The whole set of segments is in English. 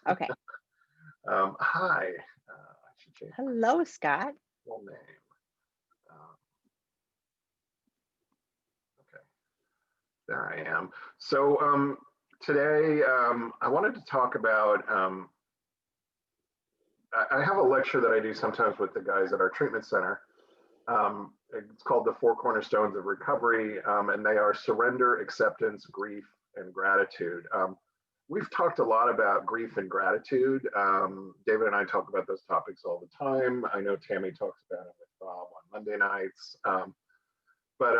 Okay. Hi. I should change my Hello, Scott. full name. Um, okay, there I am. So today I wanted to talk about. I have a lecture that I do sometimes with the guys at our treatment center. It's called the Four Cornerstones of Recovery, and they are surrender, acceptance, grief, and gratitude. We've talked a lot about grief and gratitude. David and I talk about those topics all the time. I know Tami talks about it with Rob on Monday nights. But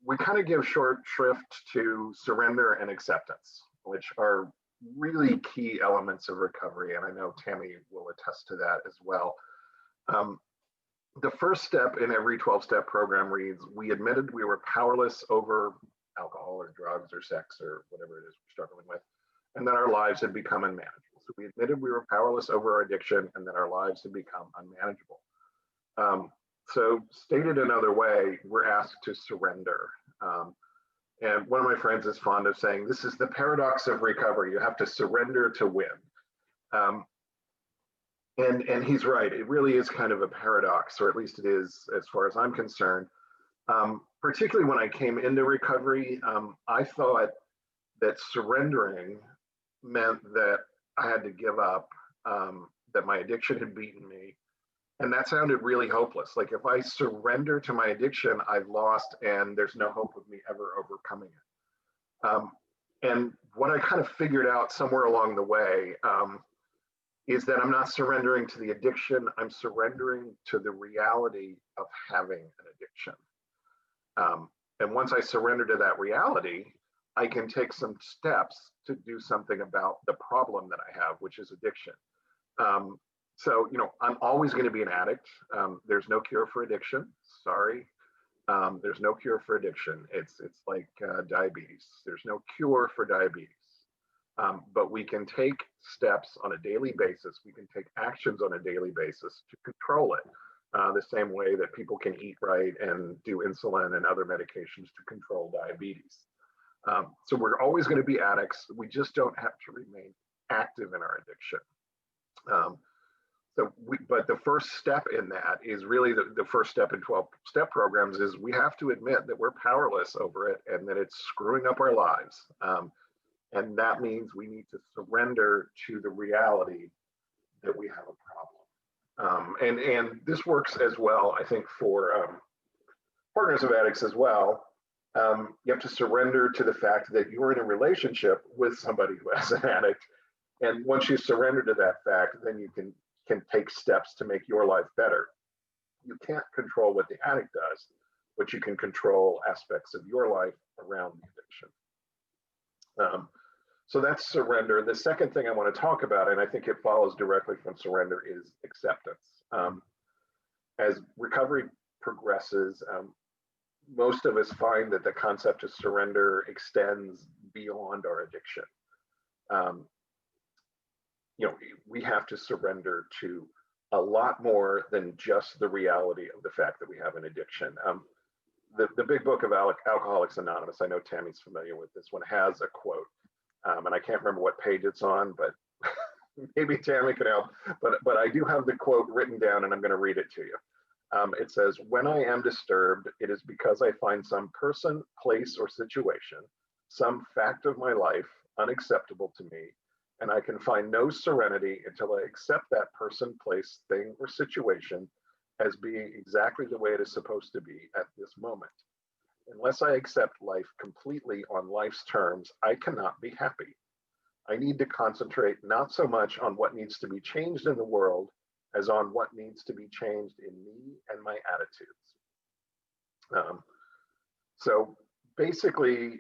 we kind of give short shrift to surrender and acceptance, which are really key elements of recovery. And I know Tami will attest to that as well. The first step in every 12-step program reads, we admitted we were powerless over alcohol or drugs or sex or whatever it is we're struggling with, and that our lives had become unmanageable. So we admitted we were powerless over our addiction and that our lives had become unmanageable. So stated another way, we're asked to surrender. And one of my friends is fond of saying, this is the paradox of recovery. You have to surrender to win. And he's right. It really is kind of a paradox, or at least it is as far as I'm concerned. Particularly when I came into recovery, I thought that surrendering meant that I had to give up, that my addiction had beaten me. And that sounded really hopeless. Like if I surrender to my addiction, I've lost and there's no hope of me ever overcoming it. And what I kind of figured out somewhere along the way is that I'm not surrendering to the addiction, I'm surrendering to the reality of having an addiction. And once I surrender to that reality, I can take some steps to do something about the problem that I have, which is addiction. So, I'm always going to be an addict. There's no cure for addiction. Sorry. There's no cure for addiction. It's like diabetes. There's no cure for diabetes. But we can take steps on a daily basis. We can take actions on a daily basis to control it. The same way that people can eat right and do insulin and other medications to control diabetes. So we're always going to be addicts. We just don't have to remain active in our addiction. But the first step in that is really the first step in 12-step programs is we have to admit that we're powerless over it and that it's screwing up our lives. And that means we need to surrender to the reality that we have a problem. And this works as well, I think, for partners of addicts as well. You have to surrender to the fact that you're in a relationship with somebody who has an addict. And once you surrender to that fact, then you can take steps to make your life better. You can't control what the addict does, but you can control aspects of your life around the addiction. So that's surrender. The second thing I want to talk about, and I think it follows directly from surrender, is acceptance. As recovery progresses, most of us find that the concept of surrender extends beyond our addiction. We have to surrender to a lot more than just the reality of the fact that we have an addiction. The big book of Alcoholics Anonymous, I know Tami's familiar with this one, has a quote, and I can't remember what page it's on, but maybe Tami can help. But I do have the quote written down, and I'm going to read it to you. It says, when I am disturbed, it is because I find some person, place, or situation, some fact of my life unacceptable to me, and I can find no serenity until I accept that person, place, thing, or situation as being exactly the way it is supposed to be at this moment. Unless I accept life completely on life's terms, I cannot be happy. I need to concentrate not so much on what needs to be changed in the world as on what needs to be changed in me and my attitudes. So basically,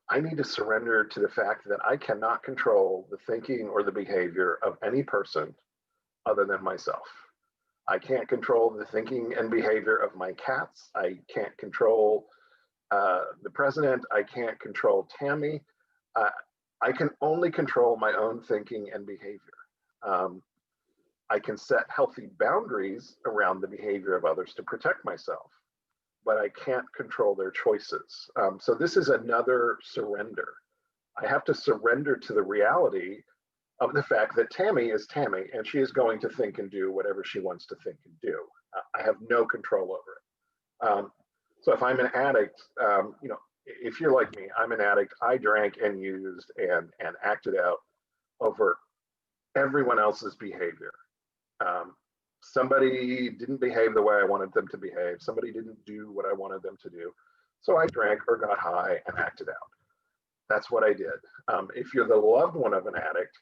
I need to surrender to the fact that I cannot control the thinking or the behavior of any person other than myself. I can't control the thinking and behavior of my cats. I can't control the president. I can't control Tami. I can only control my own thinking and behavior. I can set healthy boundaries around the behavior of others to protect myself, but I can't control their choices. So this is another surrender. I have to surrender to the reality of the fact that Tami is Tami, and she is going to think and do whatever she wants to think and do. I have no control over it. So if I'm an addict, if you're like me, I'm an addict. I drank and used and acted out over everyone else's behavior. Somebody didn't behave the way I wanted them to behave. Somebody didn't do what I wanted them to do. So I drank or got high and acted out. That's what I did. If you're the loved one of an addict,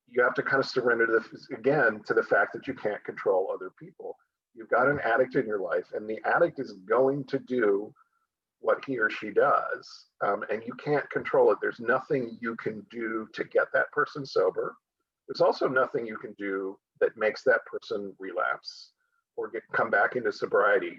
you have to kind of surrender to the fact that you can't control other people. You've got an addict in your life, and the addict is going to do what he or she does, and you can't control it. There's nothing you can do to get that person sober. There's also nothing you can do that makes that person relapse or come back into sobriety.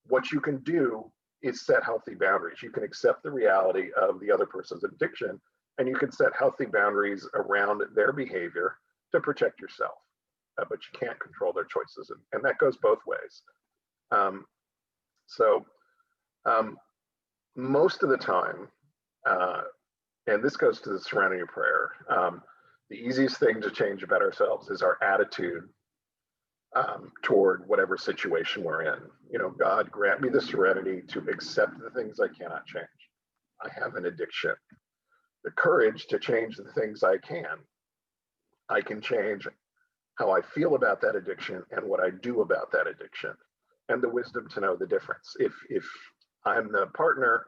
What you can do is set healthy boundaries. You can accept the reality of the other person's addiction, and you can set healthy boundaries around their behavior to protect yourself. But you can't control their choices, and that goes both ways. Most of the time, and this goes to the Serenity Prayer, the easiest thing to change about ourselves is our attitude toward whatever situation we're in. God, grant me the serenity to accept the things I cannot change. I have an addiction. The courage to change the things I can. I can change how I feel about that addiction and what I do about that addiction, and the wisdom to know the difference. If I'm the partner,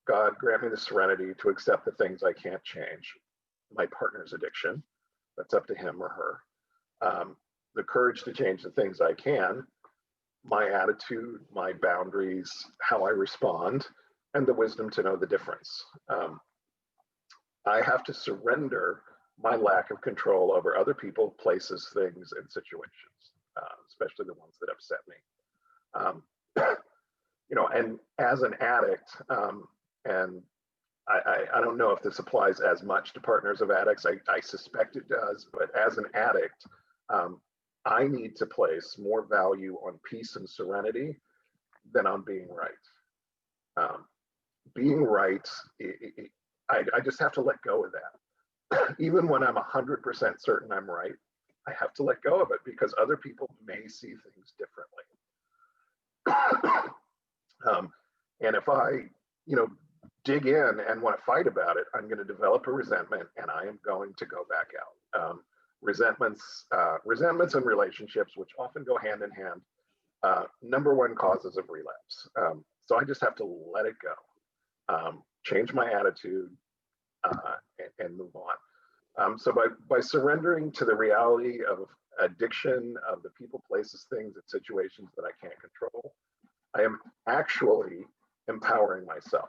God, grant me the serenity to accept the things I can't change. My partner's addiction, that's up to him or her. The courage to change the things I can, my attitude, my boundaries, how I respond, and the wisdom to know the difference. I have to surrender my lack of control over other people, places, things, and situations, especially the ones that upset me. And as an addict, and I don't know if this applies as much to partners of addicts. I suspect it does, but as an addict, I need to place more value on peace and serenity than on being right. Being right, I just have to let go of that. Even when I'm 100% certain I'm right, I have to let go of it because other people may see things differently. And if I, dig in and want to fight about it, I'm going to develop a resentment, and I am going to go back out. Resentments and relationships, which often go hand in hand, number one causes of relapse. So I just have to let it go, change my attitude, and move on. So by surrendering to the reality of addiction, of the people, places, things, and situations that I can't control, I am actually empowering myself.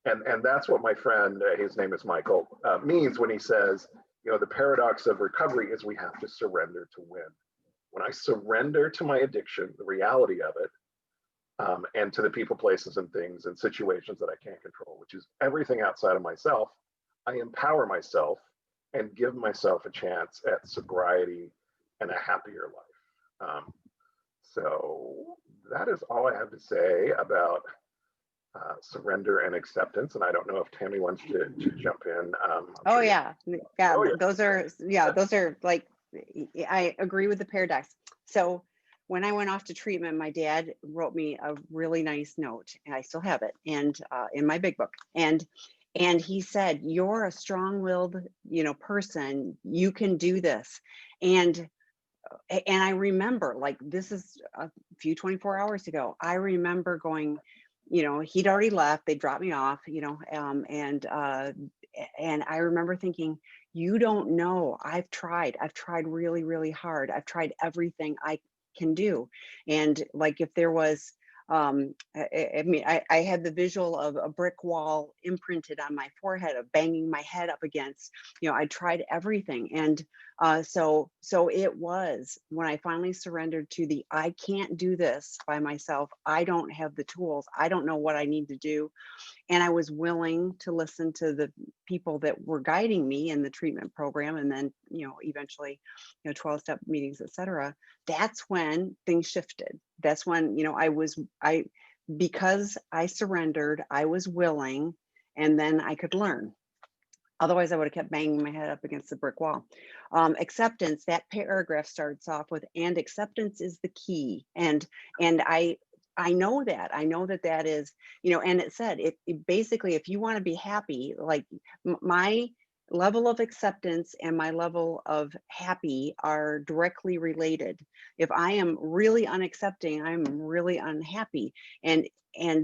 And that's what my friend, his name is Michael, means when he says, the paradox of recovery is we have to surrender to win. When I surrender to my addiction, the reality of it, and to the people, places, and things and situations that I can't control, which is everything outside of myself, I empower myself and give myself a chance at sobriety and a happier life. So that is all I have to say about surrender and acceptance. And I don't know if Tami wants to jump in. Oh yeah. Those are like, I agree with the paradox. So when I went off to treatment, my dad wrote me a really nice note, and I still have it, and in my big book. And he said, "You're a strong-willed, person. You can do this." And I remember, like, this is a few 24 hours ago. I remember going, he'd already left. They dropped me off, and I remember thinking, you don't know. I've tried really, really hard. I've tried everything I can do. And like, if there was, I had the visual of a brick wall imprinted on my forehead of banging my head up against, I tried everything. And so it was when I finally surrendered to the, I can't do this by myself. I don't have the tools. I don't know what I need to do. And I was willing to listen to the people that were guiding me in the treatment program. And then, eventually, 12-step meetings, et cetera. That's when things shifted. That's when, because I surrendered, I was willing, and then I could learn. Otherwise, I would have kept banging my head up against the brick wall. Acceptance, that paragraph starts off with, and acceptance is the key. And I know that. I know that that is, and it said, it basically, if you want to be happy, like my level of acceptance and my level of happy are directly related. If I am really unaccepting, I'm really unhappy. And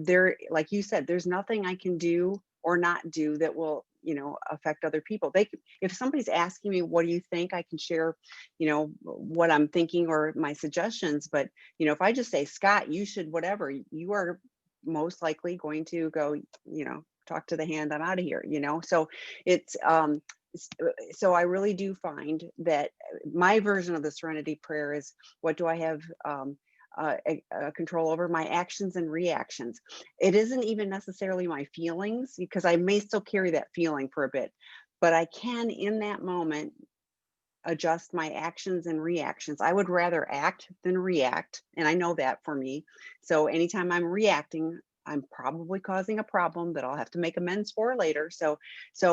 there, like you said, there's nothing I can do or not do that will, affect other people. If somebody's asking me, what do you think, I can share, what I'm thinking or my suggestions. But, if I just say, Scott, you should, whatever, you are most likely going to go, talk to the hand, I'm out of here, So it's, so I really do find that my version of the Serenity Prayer is, what do I have control over? My actions and reactions. It isn't even necessarily my feelings, because I may still carry that feeling for a bit, but I can, in that moment, adjust my actions and reactions. I would rather act than react. And I know that for me. So anytime I'm reacting, I'm probably causing a problem that I'll have to make amends for later. So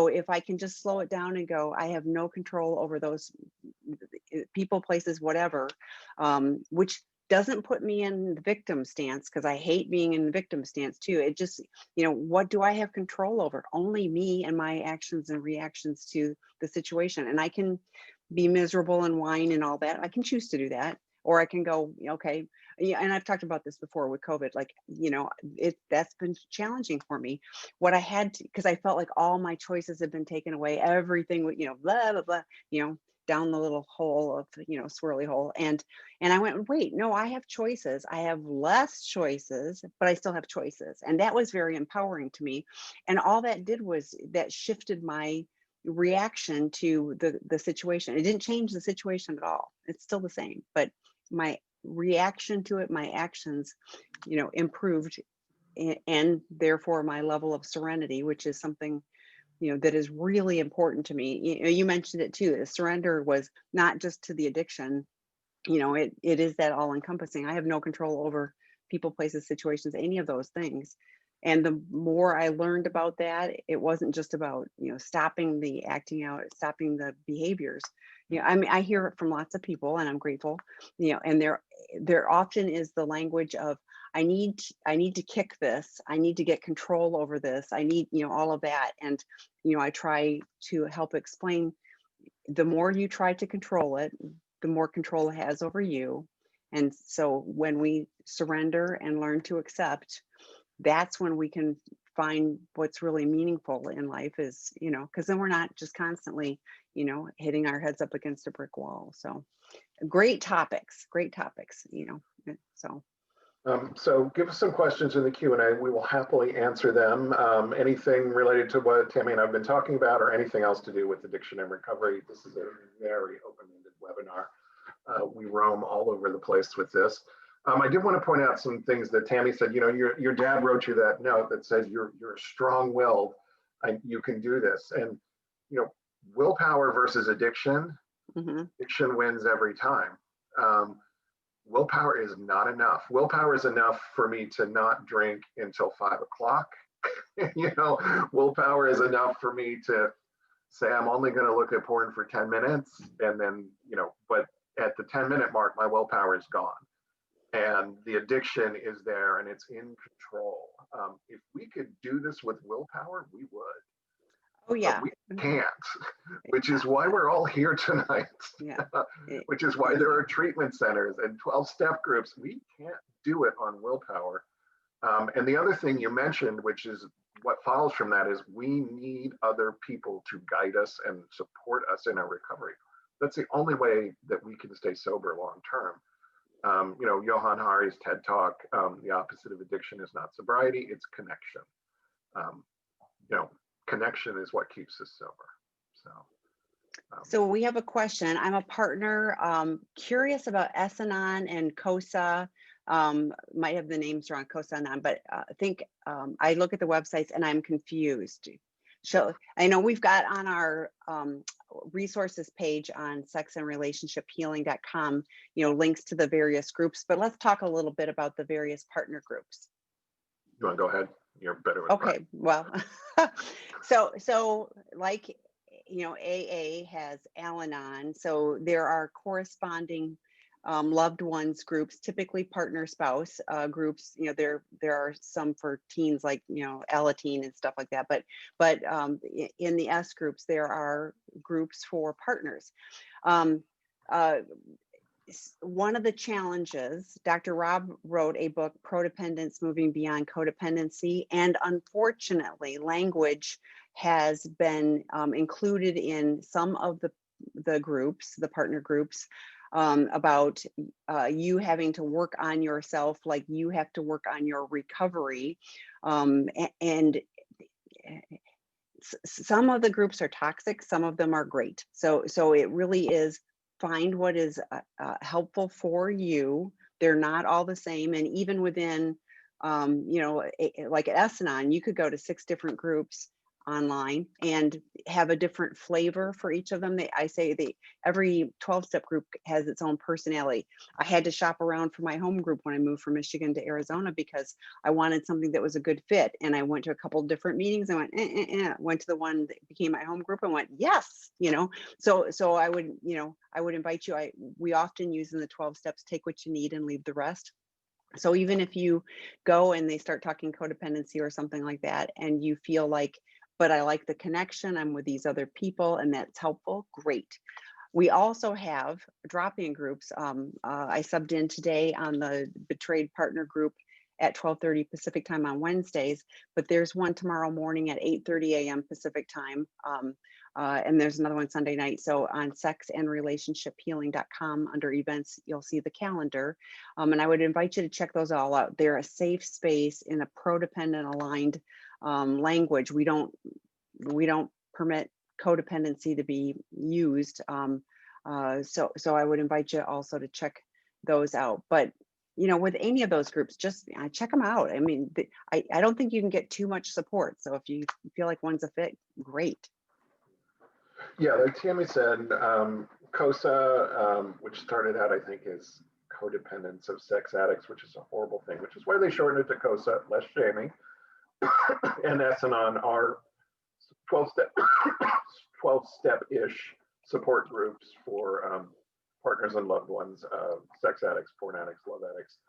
if I can just slow it down and go, I have no control over those people, places, whatever, which doesn't put me in the victim stance, because I hate being in the victim stance too. It just, what do I have control over? Only me and my actions and reactions to the situation. And I can be miserable and whine and all that. I can choose to do that. Or I can go, okay. Yeah, and I've talked about this before with COVID, like, that's been challenging for me. What I had to, because I felt like all my choices had been taken away, everything, blah, blah, blah, down the little hole of, swirly hole. And I went, wait, no, I have choices. I have less choices, but I still have choices. And that was very empowering to me. And all that did was that shifted my reaction to the situation. It didn't change the situation at all. It's still the same, but my reaction to it, my actions, improved, and therefore my level of serenity, which is something, that is really important to me. You mentioned it too. The surrender was not just to the addiction. It is that all encompassing. I have no control over people, places, situations, any of those things. And the more I learned about that, it wasn't just about, stopping the acting out, stopping the behaviors. I mean, I hear it from lots of people, and I'm grateful, and there often is the language of, I need to kick this. I need to get control over this. I need, all of that. And, I try to help explain, the more you try to control it, the more control it has over you. And so when we surrender and learn to accept, that's when we can find what's really meaningful in life, is, because then we're not just constantly, hitting our heads up against a brick wall. So great topics, so. So give us some questions in the Q&A. We will happily answer them. Anything related to what Tami and I have been talking about, or anything else to do with addiction and recovery. This is a very open-ended webinar. We roam all over the place with this. I did want to point out some things that Tami said. Your dad wrote you that note that says you're strong-willed and you can do this. And willpower versus addiction. Mm-hmm. Addiction wins every time. Willpower is not enough. Willpower is enough for me to not drink until 5 o'clock. Willpower is enough for me to say I'm only going to look at porn for 10 minutes, and then but at the 10-minute mark, my willpower is gone. And the addiction is there, and it's in control. If we could do this with willpower, we would. Oh yeah. But we can't, which is why we're all here tonight. Yeah. Which is why there are treatment centers and 12-step groups. We can't do it on willpower. And the other thing you mentioned, which is what follows from that, is we need other people to guide us and support us in our recovery. That's the only way that we can stay sober long term. Johann Hari's TED Talk, the opposite of addiction is not sobriety, it's connection. Connection is what keeps us sober. So we have a question. I'm a partner, curious about S-Anon and COSA. Might have the names wrong, COSA-Anon, but I think I look at the websites and I'm confused. So I know we've got on our resources page on sexandrelationshiphealing.com, links to the various groups, but let's talk a little bit about the various partner groups. You want to go ahead? You're better with okay, well, so like AA has Al-Anon, so there are corresponding loved ones groups, typically partner spouse groups. There are some for teens, like Alateen and stuff like that. But in the S groups, there are groups for partners. Um, uh, One of the challenges, Dr. Rob wrote a book, Codependence Moving Beyond Codependency, and unfortunately, language has been included in some of the groups, the partner groups, about you having to work on yourself, like you have to work on your recovery. And some of the groups are toxic, some of them are great. So it really is, find what is helpful for you. They're not all the same. And even within, like at Essanon, you could go to 6 different groups online and have a different flavor for each of them. Every 12-step group has its own personality. I had to shop around for my home group when I moved from Michigan to Arizona because I wanted something that was a good fit. And I went to a couple of different meetings. I went to the one that became my home group and went, yes, So I would invite you. We often use in the 12 steps, take what you need and leave the rest. So even if you go and they start talking codependency or something like that, and you feel like, but I like the connection, I'm with these other people and that's helpful, great. We also have drop-in groups. I subbed in today on the Betrayed Partner group at 12:30 Pacific time on Wednesdays, but there's one tomorrow morning at 8:30 a.m. Pacific time. And there's another one Sunday night. So on sexandrelationshiphealing.com under events, you'll see the calendar. And I would invite you to check those all out. They're a safe space in a pro-dependent aligned language. We don't permit codependency to be used. So I would invite you also to check those out. But with any of those groups, just check them out. I mean, I don't think you can get too much support. So if you feel like one's a fit, great. Yeah, like Tami said, COSA, which started out, I think, as Codependence of Sex Addicts, which is a horrible thing, which is why they shortened it to COSA, less shaming. And Essanon are 12-step-ish support groups for partners and loved ones of sex addicts, porn addicts, love addicts.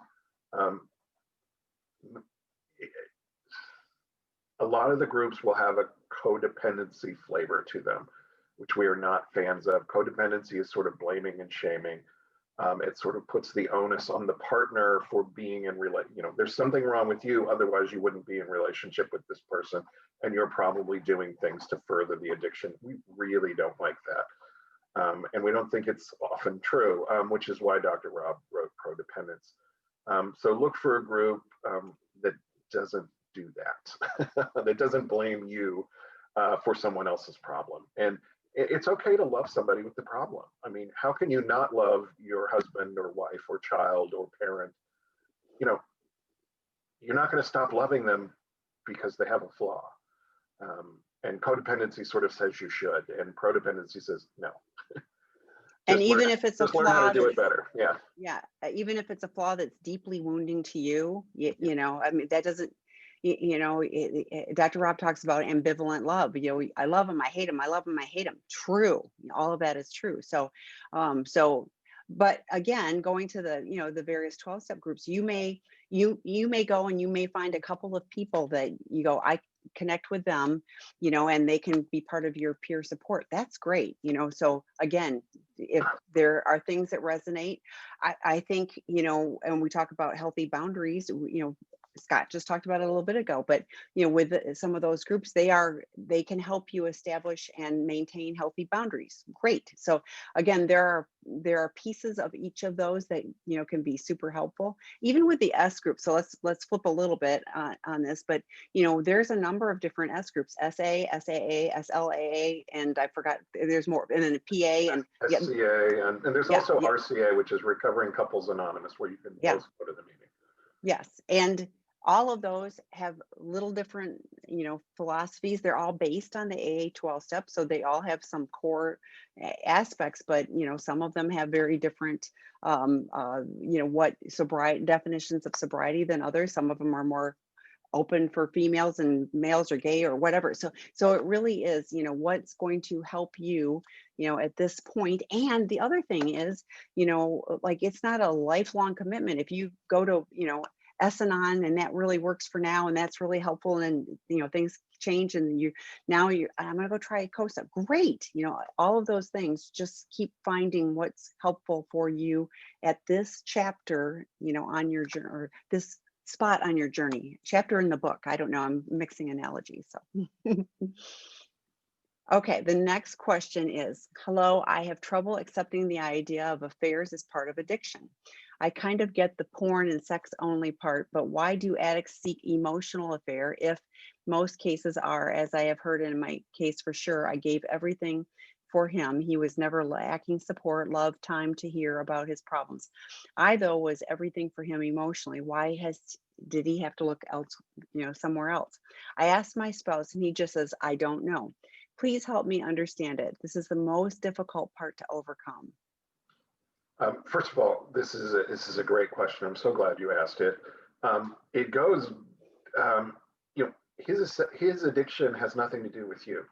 A lot of the groups will have a codependency flavor to them, which we are not fans of. Codependency is sort of blaming and shaming. It sort of puts the onus on the partner for being in there's something wrong with you, otherwise you wouldn't be in relationship with this person, and you're probably doing things to further the addiction. We really don't like that. And we don't think it's often true, which is why Dr. Rob wrote Codependence. So look for a group that doesn't do that, that doesn't blame you for someone else's problem. And it's okay to love somebody with the problem. I mean, how can you not love your husband or wife or child or parent? You're not going to stop loving them because they have a flaw. And codependency sort of says you should, and prodependency says no. And even if it's a flaw, learn how to do it better. Yeah. Even if it's a flaw that's deeply wounding to you, I mean, that doesn't, Dr. Rob talks about ambivalent love. I love him, I hate him, I love him, I hate him. True. All of that is true. But again, going to the various 12-step groups, you may go and you may find a couple of people that you go, I connect with them, and they can be part of your peer support. That's great. So again, if there are things that resonate, I think, and we talk about healthy boundaries, Scott just talked about it a little bit ago, but with some of those groups, they can help you establish and maintain healthy boundaries. Great. So again, there are pieces of each of those that can be super helpful, even with the S group. So let's flip a little bit on this, but there's a number of different S groups: SA, SAA, SLAA, and I forgot, there's more, and then PA and SCA, and there's also RCA, which is Recovering Couples Anonymous, where you can both go to the meeting. Yes, and all of those have little different, philosophies. They're all based on the AA 12 steps. So they all have some core aspects, but, some of them have very different, what sobriety definitions of sobriety than others. Some of them are more open for females and males are gay or whatever. So it really is, what's going to help you, at this point. And the other thing is, like, it's not a lifelong commitment. If you go to, S-Anon and that really works for now and that's really helpful, and things change and I'm gonna go try COSA. Great. All of those things, just keep finding what's helpful for you at this chapter, on your journey, or this spot on your journey. Chapter in the book. I don't know. I'm mixing analogies. So okay, the next question is, hello, I have trouble accepting the idea of affairs as part of addiction. I kind of get the porn and sex only part, but why do addicts seek emotional affair if most cases are, as I have heard in my case for sure, I gave everything for him. He was never lacking support, love, time to hear about his problems. I, though, was everything for him emotionally. Why did he have to look else, somewhere else? I asked my spouse and he just says, I don't know. Please help me understand it. This is the most difficult part to overcome. First of all, this is a great question. I'm so glad you asked it. It goes, his addiction has nothing to do with you.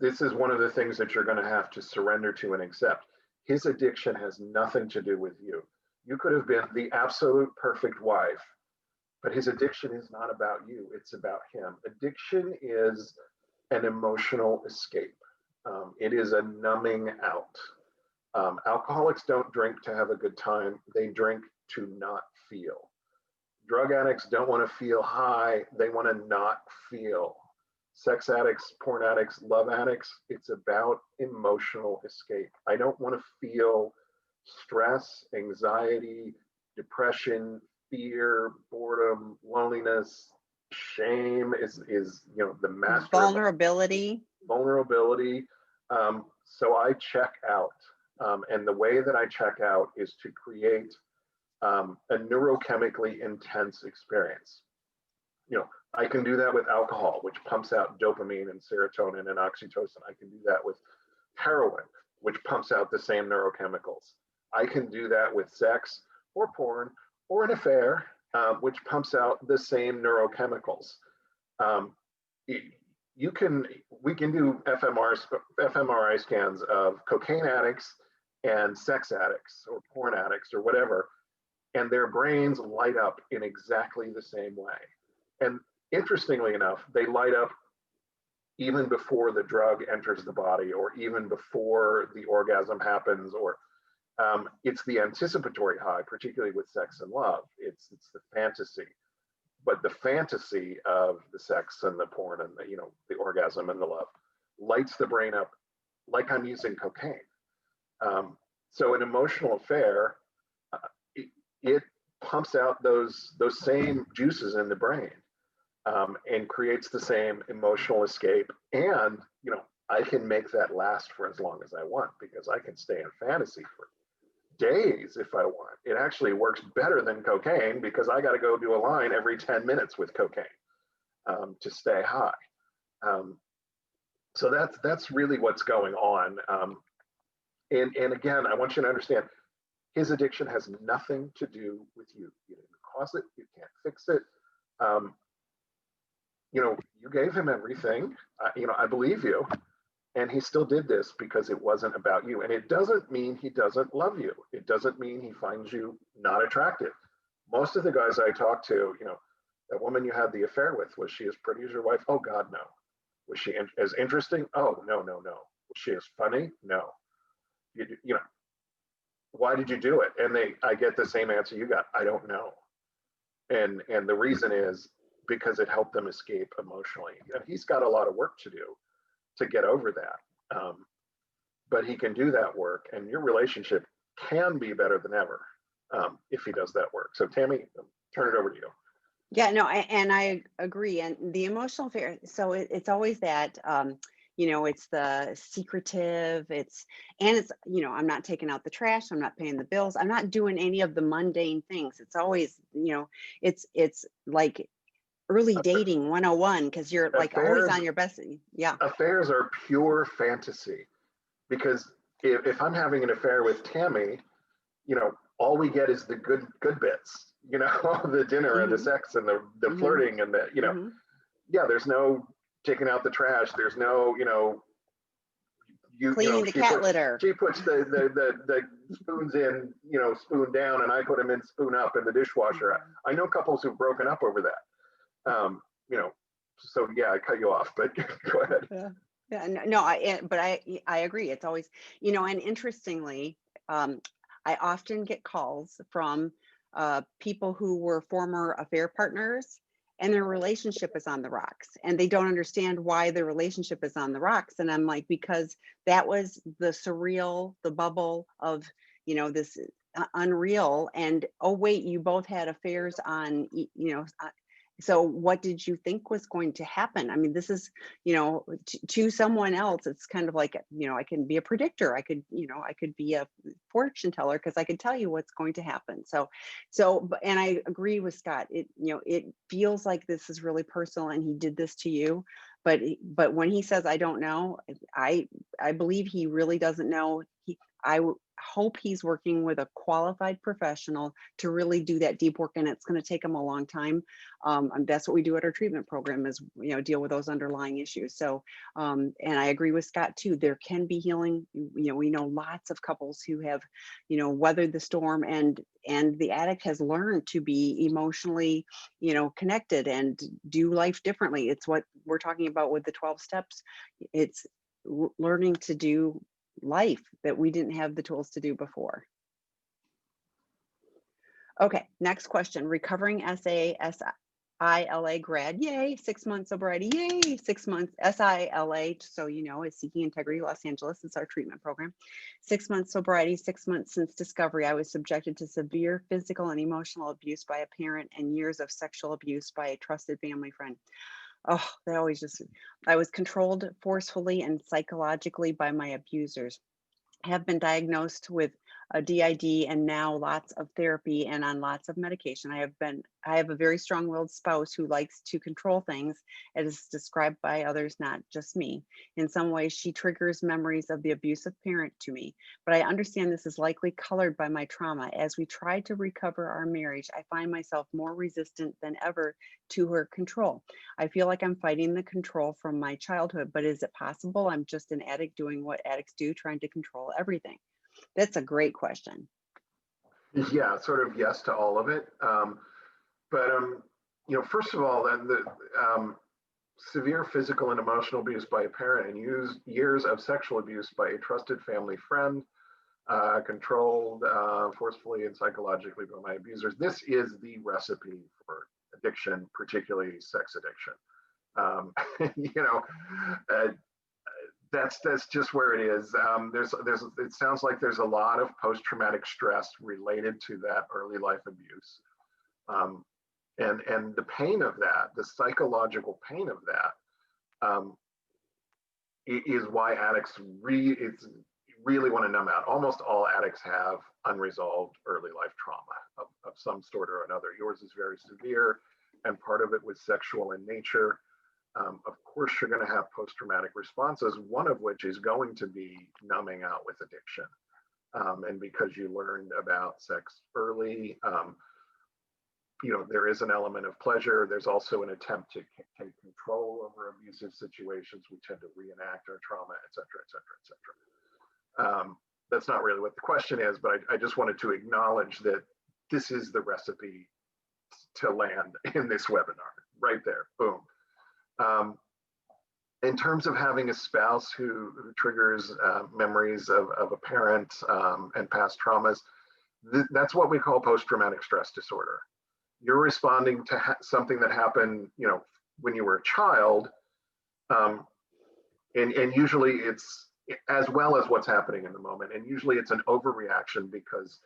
This is one of the things that you're going to have to surrender to and accept. His addiction has nothing to do with you. You could have been the absolute perfect wife, but his addiction is not about you. It's about him. Addiction is an emotional escape. It is a numbing out. Alcoholics don't drink to have a good time. They drink to not feel. Drug addicts don't want to feel high. They want to not feel. Sex addicts, porn addicts, love addicts, it's about emotional escape. I don't want to feel stress, anxiety, depression, fear, boredom, loneliness. Shame is the master. Vulnerability. So I check out. And the way that I check out is to create a neurochemically intense experience. I can do that with alcohol, which pumps out dopamine and serotonin and oxytocin. I can do that with heroin, which pumps out the same neurochemicals. I can do that with sex or porn or an affair, which pumps out the same neurochemicals. We can do fMRI scans of cocaine addicts and sex addicts or porn addicts or whatever, and their brains light up in exactly the same way. And interestingly enough, they light up even before the drug enters the body, or even before the orgasm happens, or it's the anticipatory high, particularly with sex and love. It's the fantasy. But the fantasy of the sex and the porn and the orgasm and the love lights the brain up like I'm using cocaine. So an emotional affair, it pumps out those same juices in the brain, and creates the same emotional escape. And I can make that last for as long as I want, because I can stay in fantasy for days if I want. It actually works better than cocaine, because I got to go do a line every 10 minutes with cocaine to stay high. So that's really what's going on. And again, I want you to understand, his addiction has nothing to do with you. You didn't cause it. You can't fix it. You gave him everything. I believe you. And he still did this because it wasn't about you. And it doesn't mean he doesn't love you. It doesn't mean he finds you not attractive. Most of the guys I talk to, that woman you had the affair with, was she as pretty as your wife? Oh, God, no. Was she as interesting? Oh, no. Was she as funny? No. Why did you do it? And I get the same answer you got. I don't know. And the reason is because it helped them escape emotionally. And he's got a lot of work to do to get over that. But he can do that work, and your relationship can be better than ever if he does that work. So Tami, turn it over to you. Yeah, no, and I agree. And the emotional affair, so it's always that, it's the secretive, it's, I'm not taking out the trash, I'm not paying the bills, I'm not doing any of the mundane things. It's always, it's like early dating 101, because you're like always on your best. Yeah. Affairs are pure fantasy, because if I'm having an affair with Tami, all we get is the good bits. you know, the dinner and the sex and the flirting and the, you know, yeah, there's no taking out the trash. There's no, you know, cleaning the cat litter. She puts the spoons in, you know, spoon down, and I put them in spoon up in the dishwasher. I know couples who've broken up over that. You know, so yeah, I cut you off, but go ahead. Yeah, no, I agree. It's always, you know, and interestingly, I often get calls from people who were former affair partners, and their relationship is on the rocks, and they don't understand why the relationship is on the rocks. And I'm like, because that was the surreal, the bubble of, you know, this unreal. And oh wait, you both had affairs on, you know, so what did you think was going to happen? I mean, this is, you know, to someone else, it's kind of like, you know, I can be a predictor. I could, you know, I could be a fortune teller because I could tell you what's going to happen. So, and I agree with Scott. It, you know, it feels like this is really personal, and he did this to you. But when he says, I don't know, I believe he really doesn't know. I hope he's working with a qualified professional to really do that deep work, and it's going to take him a long time. And that's what we do at our treatment program, is, you know, deal with those underlying issues. So, and I agree with Scott too. There can be healing. You know, we know lots of couples who have, you know, weathered the storm, and the addict has learned to be emotionally, you know, connected and do life differently. It's what we're talking about with the 12 steps. It's learning to do life that we didn't have the tools to do before. Okay, next question. Recovering SILA grad, yay, 6 months sobriety, yay, 6 months. SILA, so you know, is Seeking Integrity Los Angeles. It's our treatment program. 6 months sobriety, 6 months since discovery. I was subjected to severe physical and emotional abuse by a parent, and years of sexual abuse by a trusted family friend. Oh, that always just, I was controlled forcefully and psychologically by my abusers. I have been diagnosed with a DID, and now lots of therapy and on lots of medication. I have a very strong-willed spouse who likes to control things, as described by others, not just me. In some ways, she triggers memories of the abusive parent to me, but I understand this is likely colored by my trauma. As we try to recover our marriage, I find myself more resistant than ever to her control. I feel like I'm fighting the control from my childhood, but is it possible I'm just an addict doing what addicts do, trying to control everything? That's a great question. Yeah, sort of yes to all of it. You know, first of all, then the severe physical and emotional abuse by a parent, and years of sexual abuse by a trusted family friend, controlled forcefully and psychologically by my abusers. This is the recipe for addiction, particularly sex addiction. You know, that's just where it is. It sounds like there's a lot of post-traumatic stress related to that early life abuse, and the pain of that, the psychological pain of that, is why addicts really want to numb out. Almost all addicts have unresolved early life trauma of some sort or another. Yours is very severe, and part of it was sexual in nature. Of course, you're going to have post-traumatic responses, one of which is going to be numbing out with addiction. And because you learned about sex early, you know, there is an element of pleasure. There's also an attempt to take control over abusive situations. We tend to reenact our trauma, et cetera, et cetera, et cetera. That's not really what the question is, but I just wanted to acknowledge that this is the recipe to land in this webinar, right there, boom. In terms of having a spouse who triggers memories of a parent and past traumas, that's what we call post-traumatic stress disorder. You're responding to something that happened, you know, when you were a child, and usually it's as well as what's happening in the moment, and usually it's an overreaction because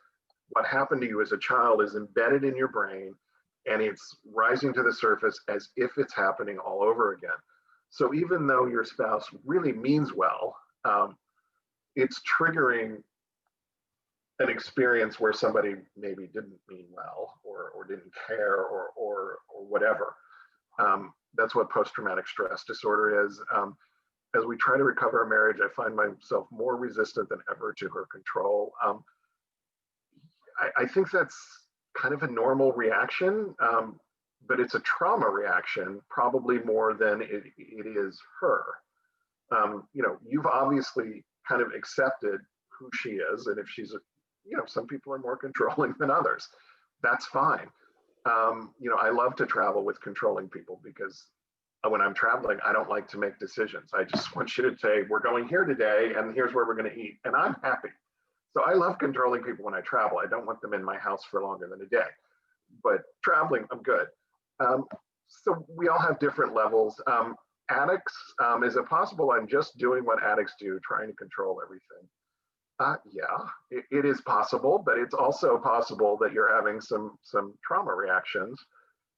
what happened to you as a child is embedded in your brain, and it's rising to the surface as if it's happening all over again. So even though your spouse really means well, it's triggering an experience where somebody maybe didn't mean well, or didn't care, or whatever. That's what post-traumatic stress disorder is. As we try to recover our marriage, I find myself more resistant than ever to her control. I think that's kind of a normal reaction, but it's a trauma reaction, probably more than it is her. You know, you've obviously kind of accepted who she is, and if she's a, you know, some people are more controlling than others. That's fine. You know, I love to travel with controlling people because when I'm traveling, I don't like to make decisions. I just want you to say, we're going here today, and here's where we're going to eat, and I'm happy. So I love controlling people when I travel. I don't want them in my house for longer than a day, but traveling, I'm good. So we all have different levels. Addicts, is it possible I'm just doing what addicts do, trying to control everything? Yeah, it is possible, but it's also possible that you're having some trauma reactions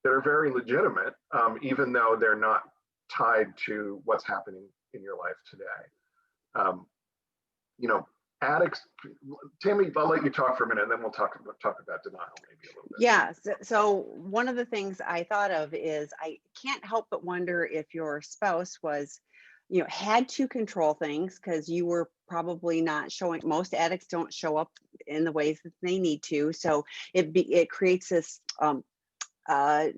that are very legitimate, even though they're not tied to what's happening in your life today. You know, addicts, Tami, I'll let you talk for a minute, and then we'll talk about denial maybe a little bit. Yeah. So one of the things I thought of is I can't help but wonder if your spouse was, you know, had to control things because you were probably not showing. Most addicts don't show up in the ways that they need to. So it creates this a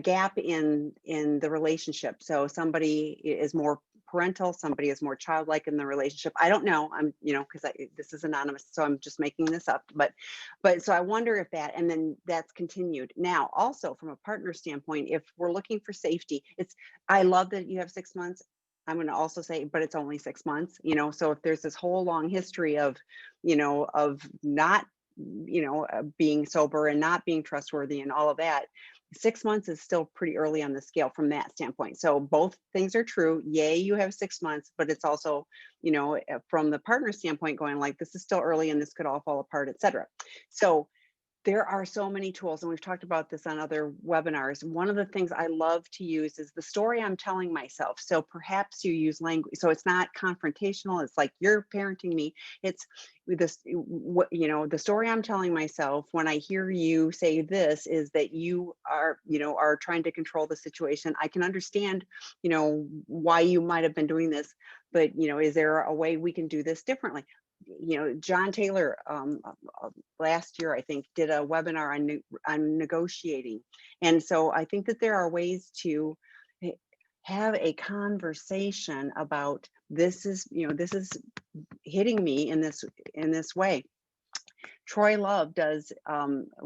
gap in the relationship. So somebody is more parental, somebody is more childlike in the relationship. I don't know. I'm, you know, because this is anonymous, so I'm just making this up. But so I wonder if that, and then that's continued. Now, also from a partner standpoint, if we're looking for safety, I love that you have 6 months. I'm going to also say, but it's only 6 months, you know, so if there's this whole long history of, you know, of not, you know, being sober and not being trustworthy and all of that, 6 months is still pretty early on the scale from that standpoint. So both things are true. Yay, you have 6 months, but it's also, you know, from the partner standpoint going like, this is still early and this could all fall apart, et cetera. So there are so many tools, and we've talked about this on other webinars. One of the things I love to use is the story I'm telling myself. So perhaps you use language, so it's not confrontational. It's like you're parenting me. It's this, what, you know, the story I'm telling myself when I hear you say this is that you are, you know, are trying to control the situation. I can understand, you know, why you might have been doing this, but, you know, is there a way we can do this differently? You know, John Taylor last year, I think, did a webinar on negotiating. And so I think that there are ways to have a conversation about this is, you know, this is hitting me in this way. Troy Love does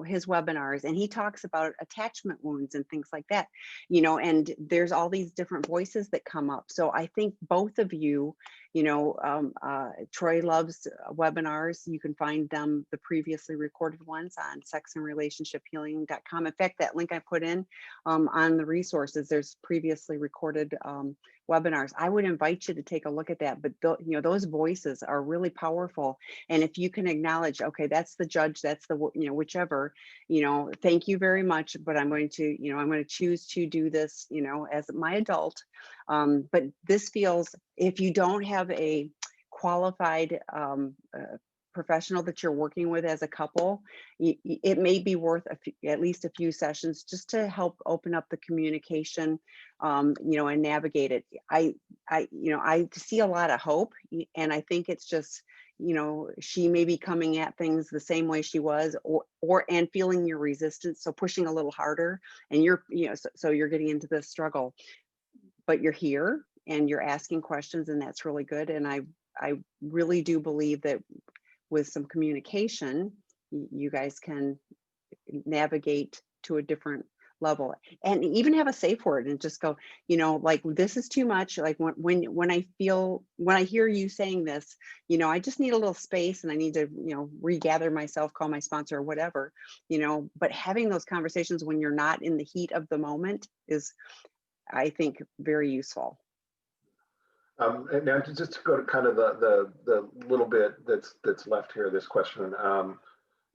his webinars, and he talks about attachment wounds and things like that, you know, and there's all these different voices that come up. So I think both of you, you know, Troy Love's webinars, you can find them, the previously recorded ones, on sexandrelationshiphealing.com. In fact, that link I put in on the resources, there's previously recorded webinars. I would invite you to take a look at that, but you know, those voices are really powerful. And if you can acknowledge, okay, that's the judge, that's the, you know, whichever, you know, thank you very much, but I'm going to, you know, I'm going to choose to do this, you know, as my adult. But this feels, if you don't have a qualified professional that you're working with as a couple, it may be worth at least a few sessions just to help open up the communication, you know, and navigate it. I you know, I see a lot of hope, and I think it's just, you know, she may be coming at things the same way she was, or and feeling your resistance, so pushing a little harder, and you're, you know, so you're getting into the struggle, but you're here and you're asking questions, and that's really good. And I really do believe that with some communication, you guys can navigate to a different level, and even have a safe word and just go, you know, like, this is too much. Like when I hear you saying this, you know, I just need a little space and I need to, you know, regather myself, call my sponsor or whatever, you know. But having those conversations when you're not in the heat of the moment is, I think, very useful. And now to just go to kind of the little bit that's left here, this question,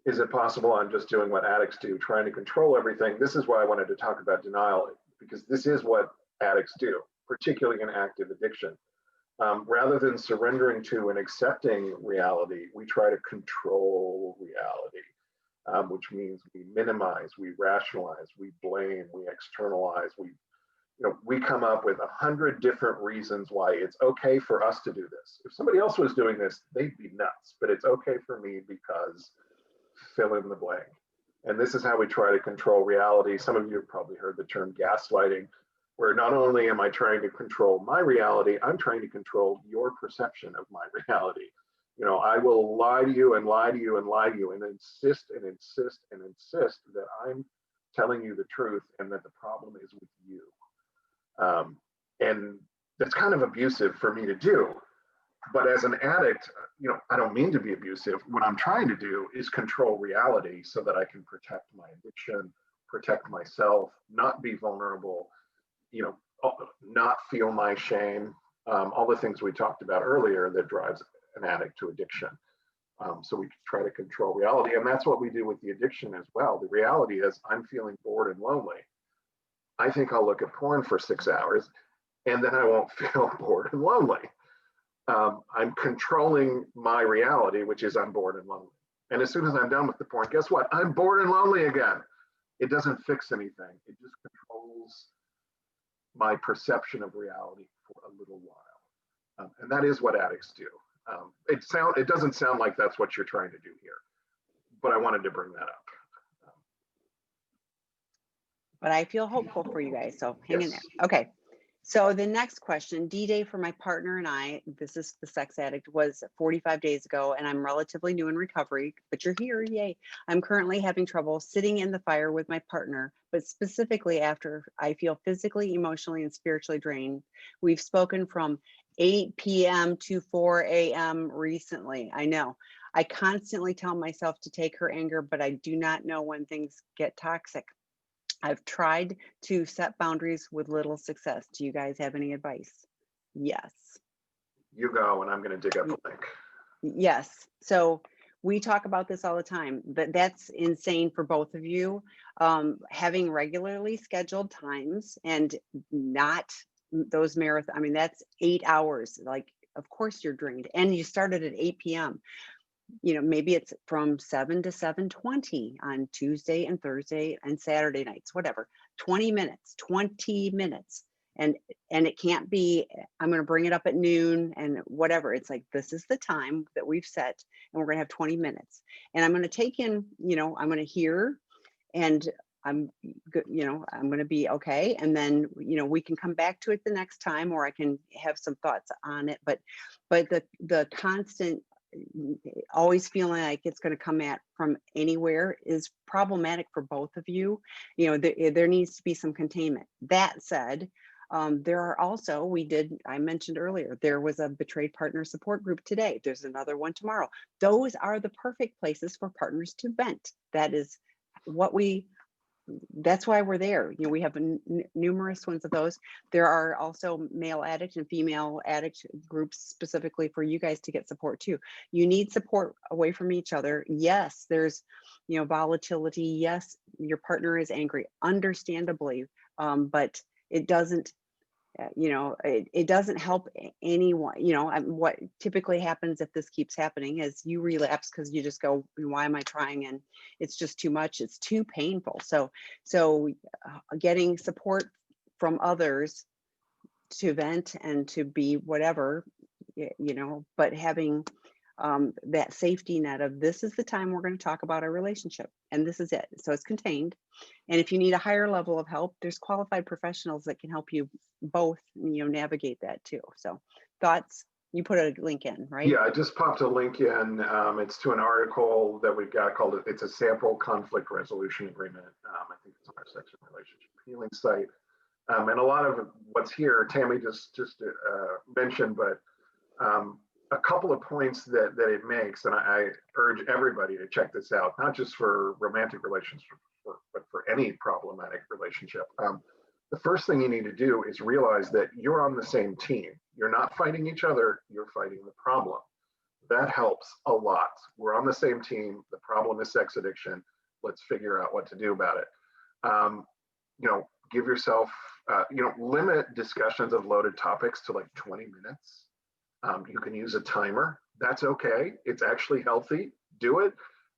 is it possible I'm just doing what addicts do, trying to control everything? This is why I wanted to talk about denial, because this is what addicts do, particularly in active addiction. Rather than surrendering to and accepting reality, we try to control reality, which means we minimize, we rationalize, we blame, we externalize, we come up with 100 different reasons why it's okay for us to do this. If somebody else was doing this, they'd be nuts, but it's okay for me because fill in the blank. And this is how we try to control reality. Some of you have probably heard the term gaslighting, where not only am I trying to control my reality, I'm trying to control your perception of my reality. You know, I will lie to you and lie to you and lie to you and insist and insist and insist that I'm telling you the truth and that the problem is with you. And that's kind of abusive for me to do. But as an addict, you know, I don't mean to be abusive. What I'm trying to do is control reality so that I can protect my addiction, protect myself, not be vulnerable, you know, not feel my shame, all the things we talked about earlier that drives an addict to addiction. So we try to control reality. And that's what we do with the addiction as well. The reality is I'm feeling bored and lonely. I think I'll look at porn for 6 hours and then I won't feel bored and lonely. I'm controlling my reality, which is I'm bored and lonely. And as soon as I'm done with the porn, guess what? I'm bored and lonely again. It doesn't fix anything. It just controls my perception of reality for a little while. And that is what addicts do. It doesn't sound like that's what you're trying to do here, but I wanted to bring that up. But I feel hopeful for you guys, so hang in Yes. there. Okay. So the next question, D-Day for my partner and I, this is the sex addict, was 45 days ago, and I'm relatively new in recovery, but you're here, yay. I'm currently having trouble sitting in the fire with my partner, but specifically after I feel physically, emotionally, and spiritually drained. We've spoken from 8 p.m. to 4 a.m. recently. I know. I constantly tell myself to take her anger, but I do not know when things get toxic. I've tried to set boundaries with little success. Do you guys have any advice? Yes. You go, and I'm going to dig up a link. Yes. So we talk about this all the time, but that's insane for both of you. Having regularly scheduled times and not those marathon, I mean, that's 8 hours. Like, of course you're drained, and you started at 8 p.m. You know, maybe it's from 7 to 7:20 on Tuesday and Thursday and Saturday nights, whatever. 20 minutes. And it can't be, I'm going to bring it up at noon and whatever. It's like, this is the time that we've set, and we're going to have 20 minutes. And I'm going to take in, you know, I'm going to hear, and I'm good, you know, I'm going to be okay. And then, you know, we can come back to it the next time, or I can have some thoughts on it. But the constant, always feeling like it's going to come at from anywhere is problematic for both of you. You know, there needs to be some containment. That said, there are also, I mentioned earlier, there was a betrayed partner support group today. There's another one tomorrow. Those are the perfect places for partners to vent. That is that's why we're there. You know, we have numerous ones of those. There are also male addict and female addict groups specifically for you guys to get support too. You need support away from each other. Yes, there's, you know, volatility. Yes, your partner is angry, understandably, but it doesn't, you know, it doesn't help anyone. You know, what typically happens if this keeps happening is you relapse because you just go, why am I trying? And it's just too much. It's too painful. So getting support from others to vent and to be whatever, you know, but having that safety net of, this is the time we're going to talk about our relationship, and this is it. So it's contained. And if you need a higher level of help, there's qualified professionals that can help you both, you know, navigate that too. So thoughts? You put a link in, right? Yeah, I just popped a link in. It's to an article that we've got called, it's a sample conflict resolution agreement. I think it's on our sex and relationship healing site. And a lot of what's here, Tami just mentioned, but a couple of points that it makes, and I urge everybody to check this out, not just for romantic relationships, but for any problematic relationship. The first thing you need to do is realize that you're on the same team. You're not fighting each other, you're fighting the problem. That helps a lot. We're on the same team. The problem is sex addiction. Let's figure out what to do about it. You know, give yourself, you know, limit discussions of loaded topics to like 20 minutes. You can use a timer. That's okay. It's actually healthy. Do it.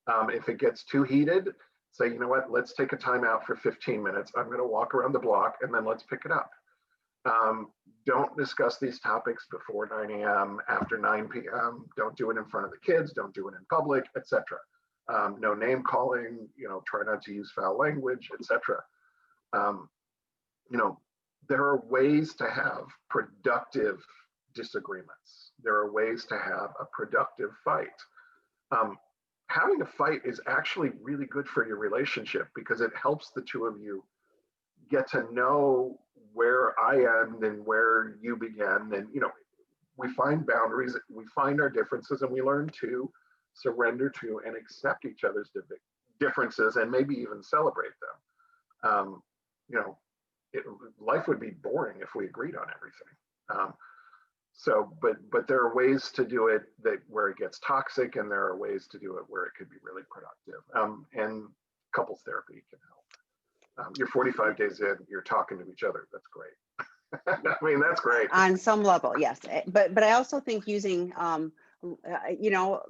If it gets too heated, say, you know what, let's take a time out for 15 minutes. I'm going to walk around the block and then let's pick it up. Don't discuss these topics before 9 a.m., after 9 p.m. Don't do it in front of the kids. Don't do it in public, etc. no name calling, try not to use foul language, etc. You know, there are ways to have productive disagreements. There are ways to have a productive fight. Having a fight is actually really good for your relationship because it helps the two of you get to know where I end and where you begin. And, we find boundaries, we find our differences, and we learn to surrender to and accept each other's differences and maybe even celebrate them. Life would be boring if we agreed on everything. But there are ways to do it where it gets toxic, and there are ways to do it where it could be really productive. And couples therapy can help. You're 45 days in, you're talking to each other. That's great. I mean, that's great. On some level, yes. But I also think using,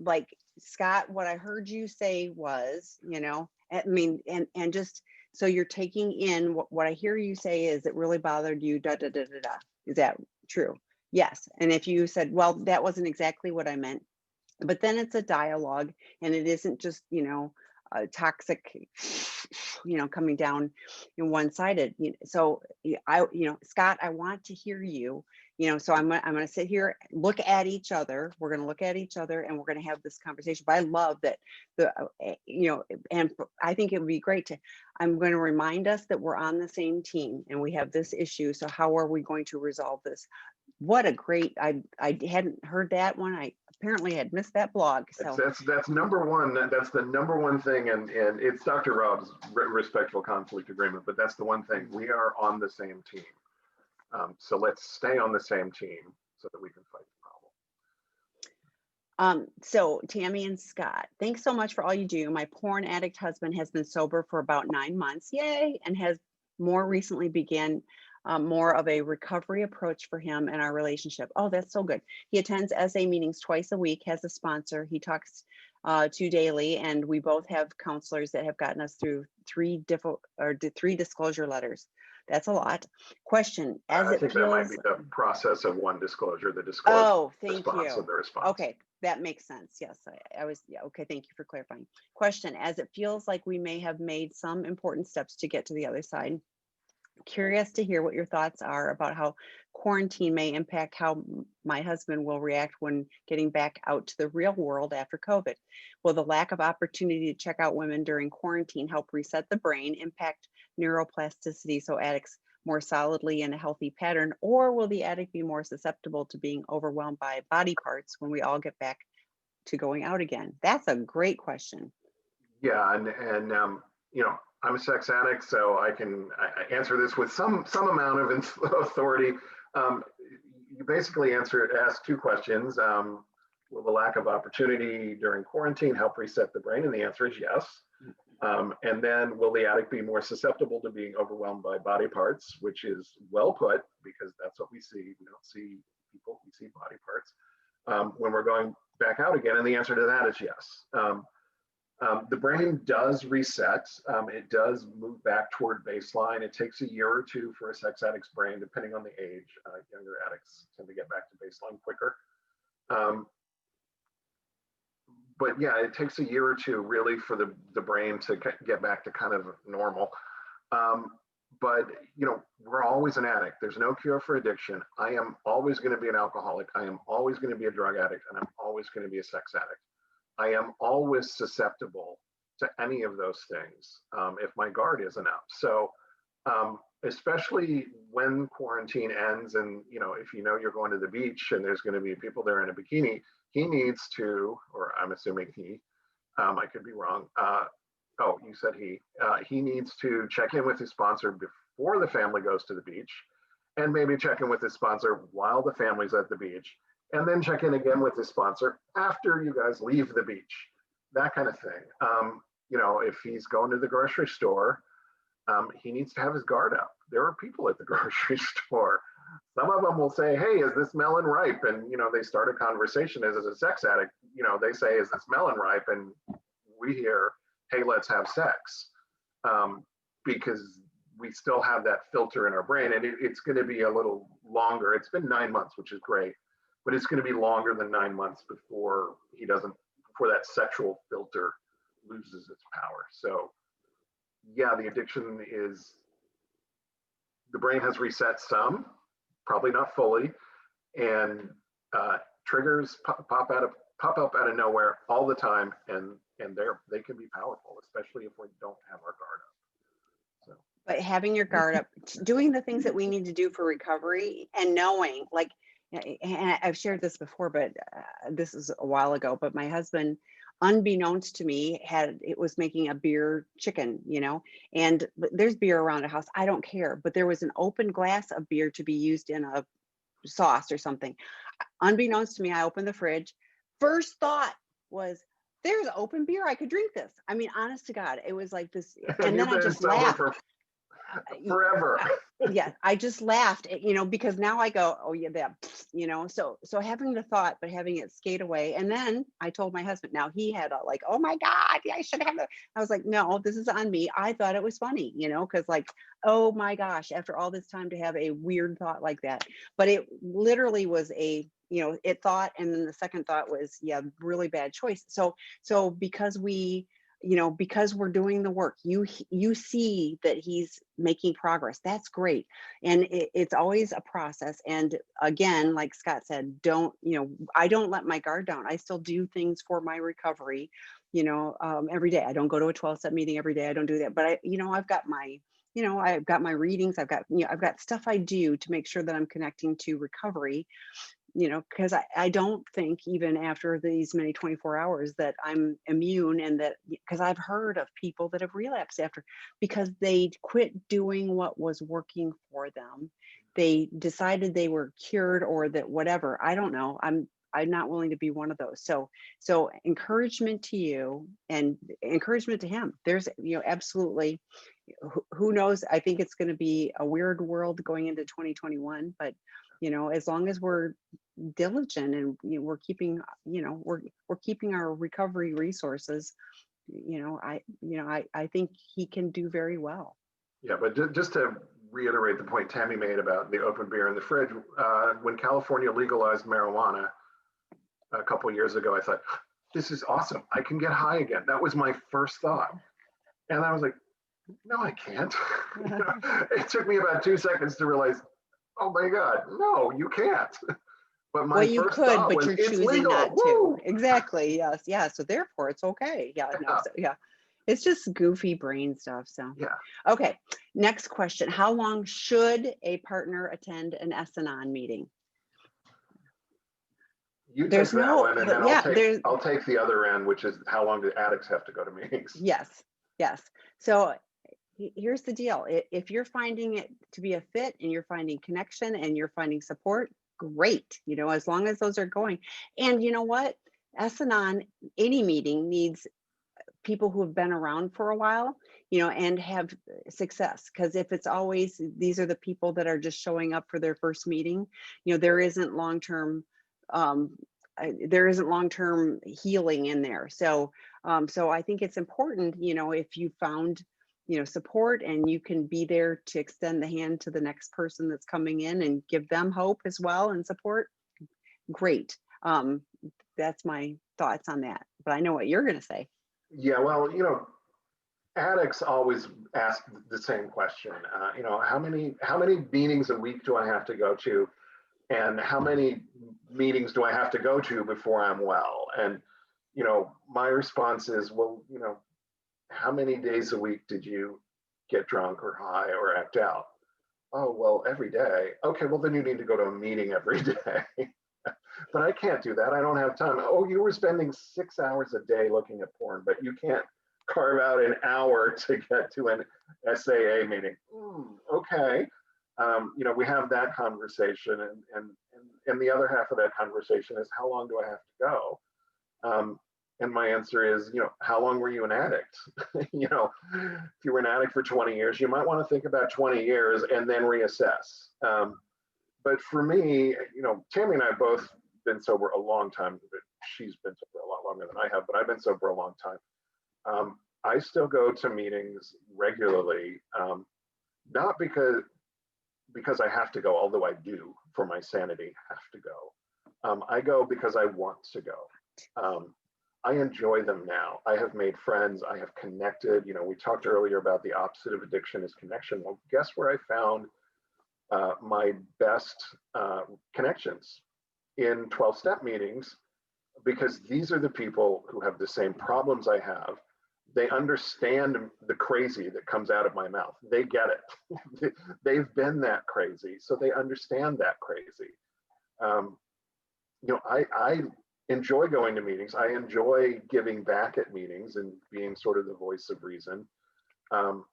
like Scott, what I heard you say was, I mean, and just so you're taking in what I hear you say is it really bothered you, da, da, da, da, da. Is that true? Yes. And if you said, well, that wasn't exactly what I meant, but then it's a dialogue and it isn't just, toxic, coming down one-sided. So Scott, I want to hear you, so I'm going to sit here, look at each other. We're going to look at each other and we're going to have this conversation. But I love that and I think it would be great I'm going to remind us that we're on the same team and we have this issue. So how are we going to resolve this? What a great, I hadn't heard that one. I apparently had missed that blog. So that's number one. That's the number one thing. And it's Dr. Rob's respectful conflict agreement, but that's the one thing. We are on the same team. So let's stay on the same team so that we can fight the problem. So Tami and Scott, thanks so much for all you do. My porn addict husband has been sober for about 9 months. Yay. And has more recently began more of a recovery approach for him and our relationship. Oh, that's so good. He attends SA meetings twice a week, has a sponsor he talks to daily, and we both have counselors that have gotten us through three disclosure letters. That's a lot. Question, I think that might be the process of one disclosure, the disclosure. Oh, thank you. Of the response. Okay, that makes sense. Yes, I was, yeah, okay, thank you for clarifying. Question, as it feels like we may have made some important steps to get to the other side, curious to hear what your thoughts are about how quarantine may impact how my husband will react when getting back out to the real world after COVID. Will the lack of opportunity to check out women during quarantine help reset the brain, impact neuroplasticity so addicts more solidly in a healthy pattern, or will the addict be more susceptible to being overwhelmed by body parts when we all get back to going out again? That's a great question. Yeah, and I'm a sex addict, so I can answer this with some amount of authority. You basically ask two questions. Will the lack of opportunity during quarantine help reset the brain? And the answer is yes. And then will the addict be more susceptible to being overwhelmed by body parts, which is well put, because that's what we see. We don't see people, we see body parts when we're going back out again. And the answer to that is yes. The brain does reset. It does move back toward baseline. It takes a year or two for a sex addict's brain, depending on the age. Younger addicts tend to get back to baseline quicker. But yeah, it takes a year or two really for the brain to get back to kind of normal. But we're always an addict. There's no cure for addiction. I am always going to be an alcoholic. I am always going to be a drug addict, and I'm always going to be a sex addict. I am always susceptible to any of those things if my guard isn't up. So especially when quarantine ends and, if you're going to the beach and there's going to be people there in a bikini, he needs to, or I'm assuming he, I could be wrong. Oh, you said he needs to check in with his sponsor before the family goes to the beach, and maybe check in with his sponsor while the family's at the beach, and then check in again with his sponsor after you guys leave the beach, that kind of thing. If he's going to the grocery store, he needs to have his guard up. There are people at the grocery store. Some of them will say, hey, is this melon ripe? And, they start a conversation as a sex addict, they say, is this melon ripe? And we hear, hey, let's have sex. Because we still have that filter in our brain, and it's going to be a little longer. It's been 9 months, which is great, but it's going to be longer than 9 months before that sexual filter loses its power. So yeah, the addiction is, the brain has reset some, probably not fully, and triggers pop up out of nowhere all the time, and they can be powerful, especially if we don't have our guard up. So, but having your guard up, doing the things that we need to do for recovery, and knowing, like, and I've shared this before, but this is a while ago, but my husband, unbeknownst to me, was making a beer chicken, and there's beer around the house. I don't care, but there was an open glass of beer to be used in a sauce or something. Unbeknownst to me, I opened the fridge. First thought was, there's open beer. I could drink this. I mean, honest to God, it was like this. And then I just laughed. Forever. Yeah, I just laughed, because now I go, oh yeah, that, so having the thought, but having it skate away. And then I told my husband, now he had like, oh my God, I should have. I was like, no, this is on me. I thought it was funny, because like, oh my gosh, after all this time to have a weird thought like that. But it literally was it thought, and then the second thought was, yeah, really bad choice. So because because we're doing the work, you see that he's making progress. That's great. And it's always a process. And again, like Scott said, I don't let my guard down. I still do things for my recovery, every day. I don't go to a 12-step meeting every day. I don't do that. But I've got my readings. I've got stuff I do to make sure that I'm connecting to recovery, because I don't think even after these many 24 hours that I'm immune, and that, because I've heard of people that have relapsed after, because they quit doing what was working for them. They decided they were cured, or that whatever, I don't know. I'm not willing to be one of those. So encouragement to you, and encouragement to him. There's, absolutely, who knows? I think it's going to be a weird world going into 2021, but as long as we're diligent, and we're keeping we're keeping our recovery resources, I think he can do very well. Yeah, but just to reiterate the point Tami made about the open beer in the fridge, when California legalized marijuana a couple years ago, I thought, this is awesome, I can get high again. That was my first thought, and I was like, no, I can't. It took me about 2 seconds to realize, oh my God, no, you can't. But my you first could, thought but was, you're it's choosing legal. not Woo! to. Exactly. Yes. Yeah. So therefore, it's okay. Yeah. No. So, yeah. It's just goofy brain stuff. So yeah. Okay. Next question: how long should a partner attend an S-Anon meeting? You take that one, and then I'll take the other end, which is, how long do addicts have to go to meetings? Yes. So here's the deal: if you're finding it to be a fit, and you're finding connection, and you're finding support, great. As long as those are going. And you know what? S-Anon, any meeting needs people who have been around for a while, and have success. Because if it's always, these are the people that are just showing up for their first meeting, there isn't long-term healing in there. So I think it's important, if you found support, and you can be there to extend the hand to the next person that's coming in, and give them hope as well, and support, great. That's my thoughts on that, but I know what you're going to say. Yeah, well, addicts always ask the same question. How many meetings a week do I have to go to, and how many meetings do I have to go to before I'm well? And my response is, well, how many days a week did you get drunk or high or act out? Oh, well, every day. Okay, well, then you need to go to a meeting every day. But I can't do that. I don't have time. Oh, you were spending 6 hours a day looking at porn, but you can't carve out an hour to get to an SAA meeting. Okay. We have that conversation, and the other half of that conversation is, how long do I have to go? And my answer is, how long were you an addict? If you were an addict for 20 years, you might want to think about 20 years and then reassess. But for me, Tami and I both been sober a long time. She's been sober a lot longer than I have, but I've been sober a long time. I still go to meetings regularly, not because I have to go, although I do for my sanity have to go. I go because I want to go. I enjoy them now. I have made friends. I have connected. You know, we talked earlier about the opposite of addiction is connection. Well, guess where I found my best connections? In 12-step meetings, because these are the people who have the same problems I have. They understand the crazy that comes out of my mouth. They get it. They've been that crazy, so they understand that crazy. You know, I enjoy going to meetings. I enjoy giving back at meetings and being sort of the voice of reason. You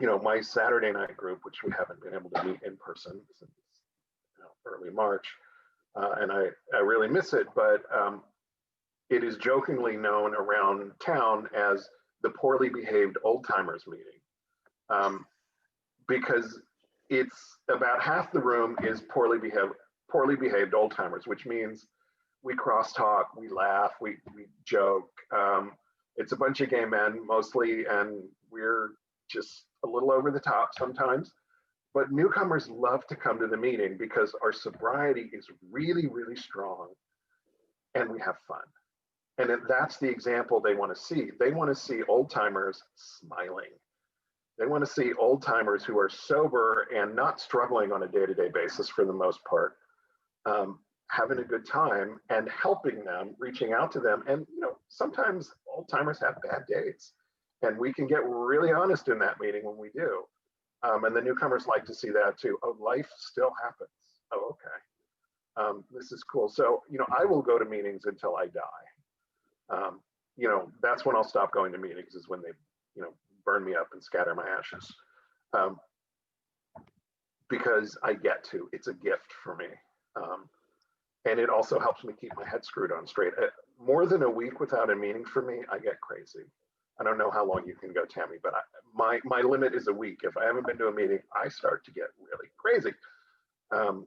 know, my Saturday night group, which we haven't been able to meet in person since early March, and I really miss it, but it is jokingly known around town as the poorly behaved old timers meeting, because it's about half the room is poorly behaved old timers, which means we crosstalk, we laugh, we joke. It's a bunch of gay men mostly, and we're just a little over the top sometimes. But newcomers love to come to the meeting because our sobriety is really, really strong and we have fun. And that's the example they want to see. They want to see old timers smiling. They want to see old timers who are sober and not struggling on a day-to-day basis for the most part, having a good time and helping them, reaching out to them. And you know, sometimes old timers have bad days, and we can get really honest in that meeting when we do. And the newcomers like to see that too. Oh, life still happens. Oh, okay. This is cool. So, you know, I will go to meetings until I die. You know, that's when I'll stop going to meetings, is when they, you know, burn me up and scatter my ashes. Because I get to, it's a gift for me. And it also helps me keep my head screwed on straight. More than a week without a meeting for me, I get crazy. I don't know how long you can go, Tami, but my limit is a week. If I haven't been to a meeting, I start to get really crazy. And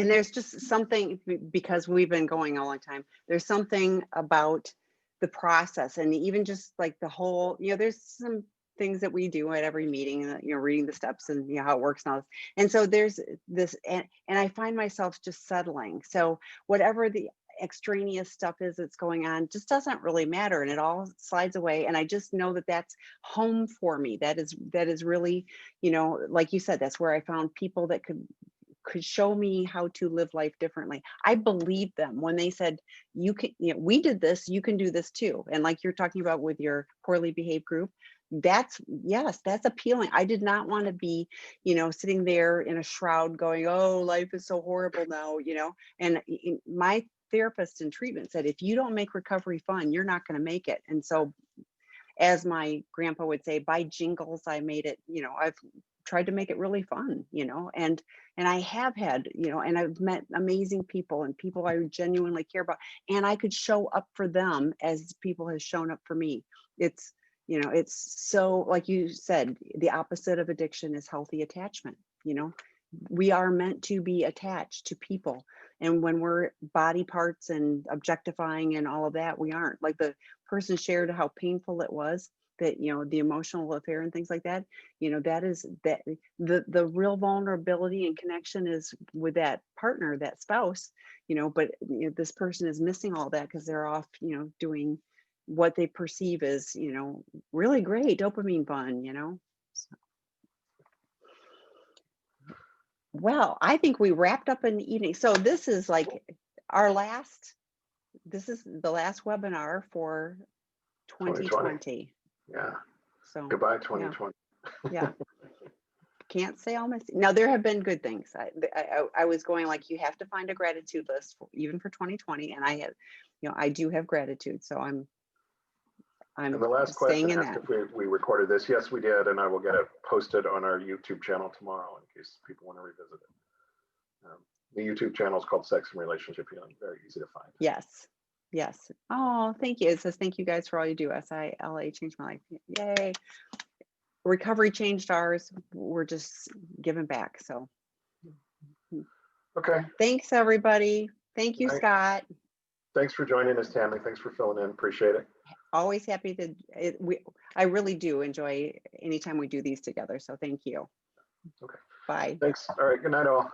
there's just something, because we've been going a long time, there's something about the process, and even just like the whole, you know, there's some things that we do at every meeting, you know, reading the steps and, you know, how it works and all this. And so there's this, and I find myself just settling. So whatever the extraneous stuff is that's going on just doesn't really matter, and it all slides away. And I just know that that's home for me. That is really, you know, like you said, that's where I found people that could show me how to live life differently. I believed them when they said, you can, you know, we did this, you can do this too. And like you're talking about with your poorly behaved group, that's, yes, that's appealing. I did not want to be, you know, sitting there in a shroud going, oh, life is so horrible now, you know. And my therapist in treatment said, if you don't make recovery fun, you're not going to make it. And so, as my grandpa would say, by jingles, I made it, you know, I've tried to make it really fun, you know, and I have had, you know, and I've met amazing people and people I genuinely care about, and I could show up for them as people have shown up for me. It's, you know, it's so, like you said, the opposite of addiction is healthy attachment. You know, we are meant to be attached to people. And when we're body parts and objectifying and all of that, we aren't. Like the person shared how painful it was, that, you know, the emotional affair and things like that, you know, that is that the real vulnerability and connection is with that partner, that spouse, you know, but you know, this person is missing all that because they're off, you know, doing what they perceive as, you know, really great dopamine fun, you know. So, well, I think we wrapped up in the evening. So this is like this is the last webinar for 2020. Yeah. So goodbye 2020. Yeah. Can't say I'll miss it. Now, there have been good things. I was going like, you have to find a gratitude list even for 2020, and I have, you know, I do have gratitude. So I'm And the last question in asked that. if we recorded this. Yes, we did, and I will get it posted on our YouTube channel tomorrow in case people want to revisit it. The YouTube channel is called Sex and Relationship Healing. Very easy to find. Yes. Yes. Oh, thank you. It says, thank you guys for all you do. SILA changed my life. Yay. Recovery changed ours. We're just giving back. So. Okay. Thanks, everybody. Thank you, Scott. Thanks for joining us, Tami. Thanks for filling in. Appreciate it. Always happy to. I really do enjoy anytime we do these together. So thank you. Okay. Bye. Thanks. All right. Good night, all.